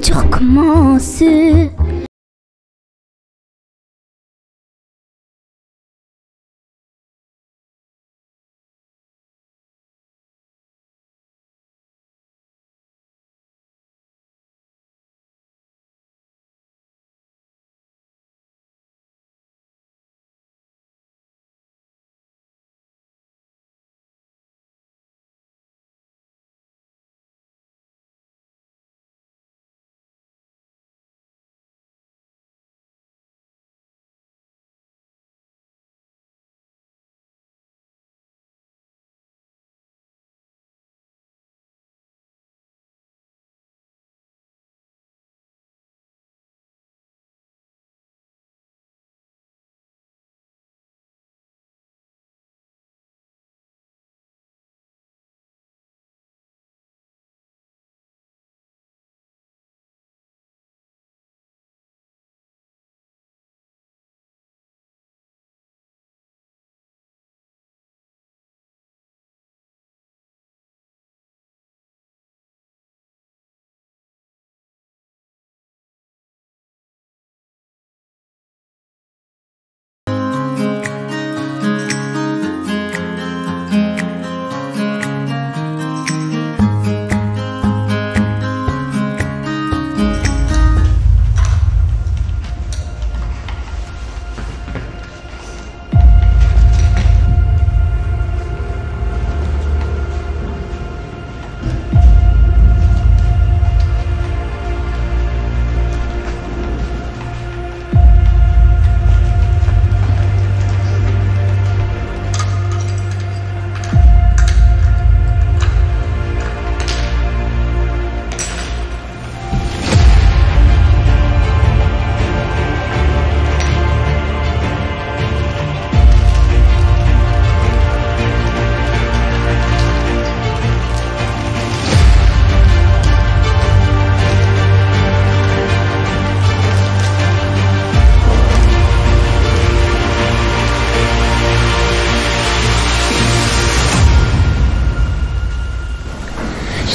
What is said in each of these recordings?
tu recommences.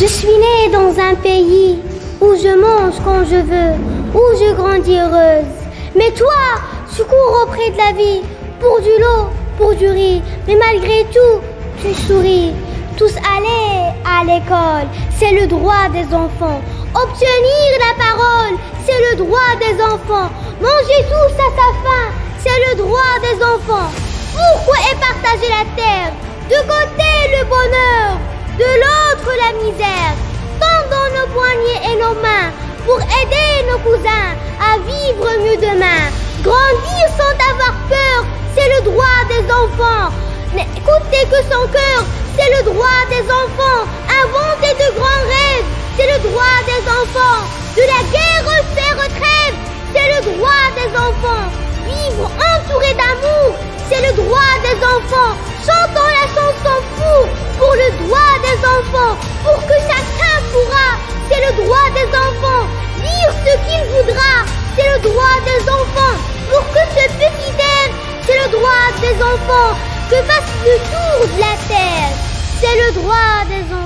Je suis née dans un pays où je mange quand je veux, où je grandis heureuse. Mais toi, tu cours auprès de la vie, pour du lot, pour du riz. Mais malgré tout, tu souris. Tous aller à l'école, c'est le droit des enfants. Obtenir la parole, c'est le droit des enfants. Manger tous à sa faim, c'est le droit des enfants. Pourquoi est partagée la terre? De côté le bonheur, de l'autre la misère. Tendons nos poignets et nos mains pour aider nos cousins à vivre mieux demain. Grandir sans avoir peur, c'est le droit des enfants. N'écoutez que son cœur, c'est le droit des enfants. Inventer de grands rêves, c'est le droit des enfants. De la guerre faire trêve, c'est le droit des enfants. Vivre entouré d'amour, c'est le droit des enfants. Chantons la chanson pour le droit des enfants. Pour que chacun pourra, c'est le droit des enfants. Dire ce qu'il voudra, c'est le droit des enfants. Pour que ce petit air, c'est le droit des enfants. Que fasse le tour de la terre, c'est le droit des enfants.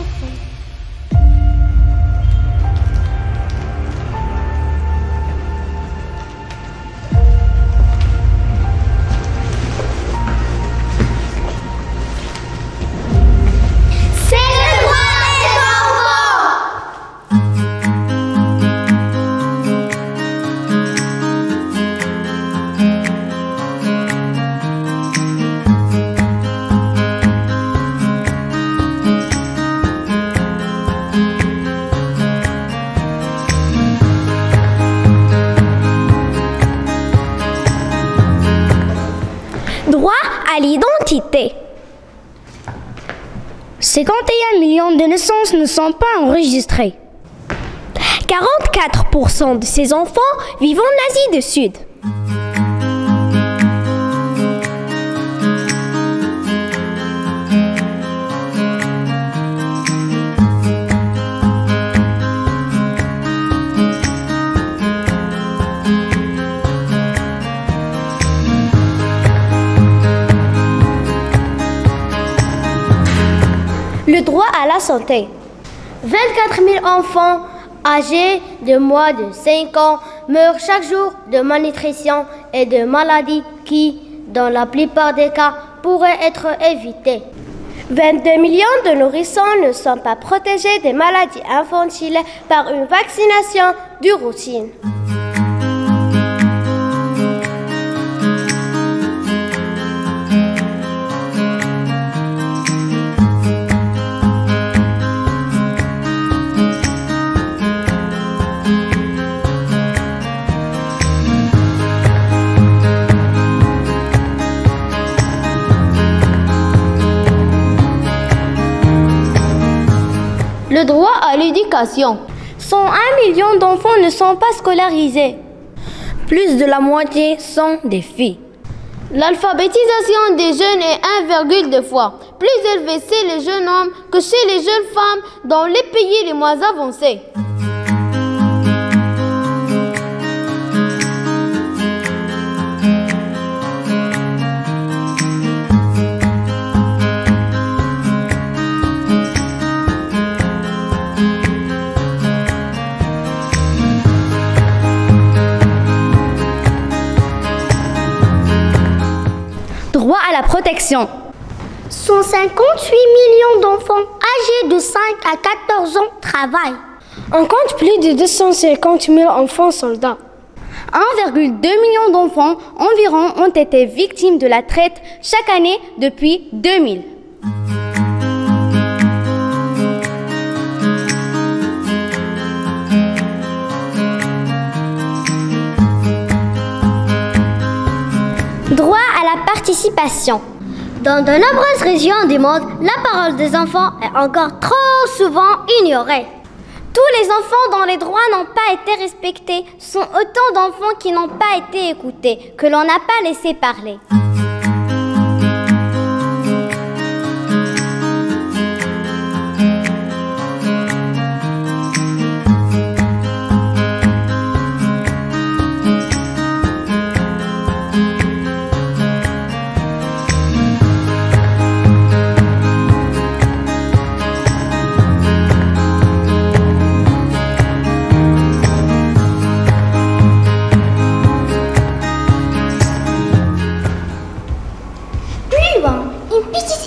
Droit à l'identité. 51 millions de naissances ne sont pas enregistrées. 44% de ces enfants vivent en Asie du Sud. Le droit à la santé. 24 000 enfants âgés de moins de 5 ans meurent chaque jour de malnutrition et de maladies qui, dans la plupart des cas, pourraient être évitées. 22 millions de nourrissons ne sont pas protégés des maladies infantiles par une vaccination de routine. Le droit à l'éducation. 101 millions d'enfants ne sont pas scolarisés. Plus de la moitié sont des filles. L'alphabétisation des jeunes est 1,2 fois plus élevée chez les jeunes hommes que chez les jeunes femmes dans les pays les moins avancés. Droit à la protection. 158 millions d'enfants âgés de 5 à 14 ans travaillent. On compte plus de 250 000 enfants soldats. 1,2 million d'enfants environ ont été victimes de la traite chaque année depuis 2000. Droit à la participation. Dans de nombreuses régions du monde, la parole des enfants est encore trop souvent ignorée. Tous les enfants dont les droits n'ont pas été respectés sont autant d'enfants qui n'ont pas été écoutés, que l'on n'a pas laissé parler.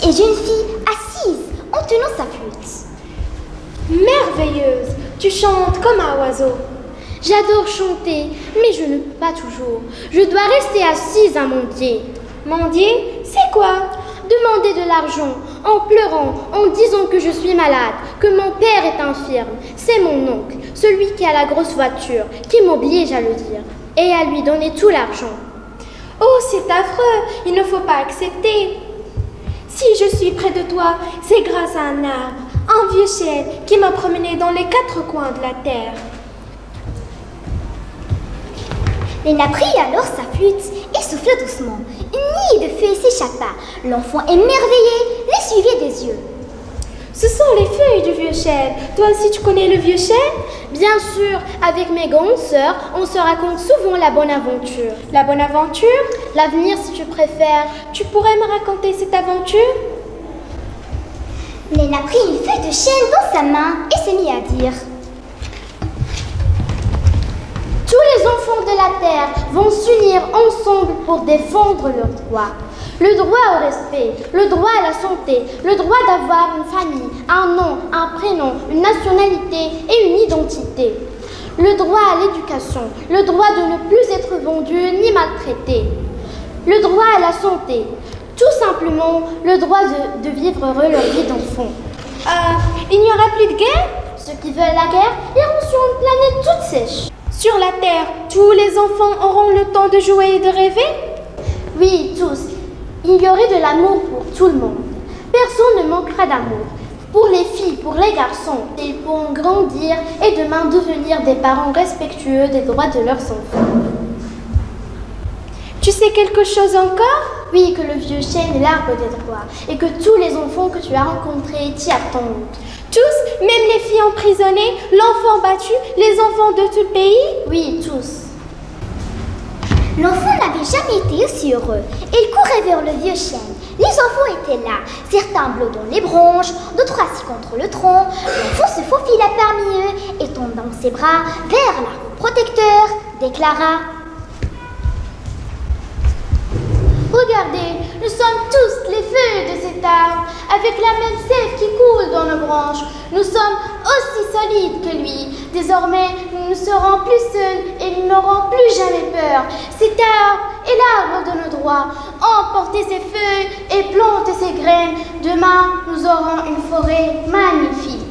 Et jeune fille assise en tenant sa flûte. Merveilleuse, tu chantes comme un oiseau. J'adore chanter, mais je ne peux pas toujours. Je dois rester assise à mendier. Mendier, c'est quoi? Demander de l'argent, en pleurant, en disant que je suis malade, que mon père est infirme. C'est mon oncle, celui qui a la grosse voiture, qui m'oblige à le dire et à lui donner tout l'argent. Oh, c'est affreux, il ne faut pas accepter. Si je suis près de toi, c'est grâce à un arbre, un vieux chêne qui m'a promené dans les 4 coins de la terre. Léna prit alors sa flûte et souffla doucement. Une nuée de feuilles s'échappa. L'enfant émerveillé les suivait des yeux. Ce sont les feuilles du vieux chêne. Toi aussi tu connais le vieux chêne? Bien sûr, avec mes grandes sœurs, on se raconte souvent la bonne aventure. La bonne aventure? L'avenir si tu préfères. Tu pourrais me raconter cette aventure? Léna prit une feuille de chêne dans sa main et se mit à dire. Tous les enfants de la terre vont s'unir ensemble pour défendre leurs droits. Le droit au respect, le droit à la santé, le droit d'avoir une famille, un nom, un prénom, une nationalité et une identité. Le droit à l'éducation, le droit de ne plus être vendu ni maltraité. Le droit à la santé, tout simplement le droit de vivre heureux leur vie d'enfant. Il n'y aura plus de guerre? Ceux qui veulent la guerre iront sur une planète toute sèche. Sur la Terre, tous les enfants auront le temps de jouer et de rêver? Oui, tous. Il y aurait de l'amour pour tout le monde. Personne ne manquera d'amour. Pour les filles, pour les garçons, ils pourront grandir et demain devenir des parents respectueux des droits de leurs enfants. Tu sais quelque chose encore? Oui, que le vieux chêne est l'arbre des droits et que tous les enfants que tu as rencontrés t'y attendent. Tous? Même les filles emprisonnées, l'enfant battu, les enfants de tout le pays? Oui, tous. L'enfant n'avait jamais été aussi heureux. Il courait vers le vieux chêne. Les enfants étaient là, certains bleus dans les branches, d'autres assis contre le tronc. L'enfant se faufila parmi eux et tendant ses bras vers l'arbre protecteur, déclara: Regardez, nous sommes tous les feuilles de cet arbre, avec la même sève qui coule dans nos branches. Nous sommes aussi solides que lui. Désormais, nous ne serons plus seuls et nous n'aurons plus jamais peur. Cet arbre est l'arbre de nos droits. Emportez ses feuilles et plantez ses graines. Demain, nous aurons une forêt magnifique.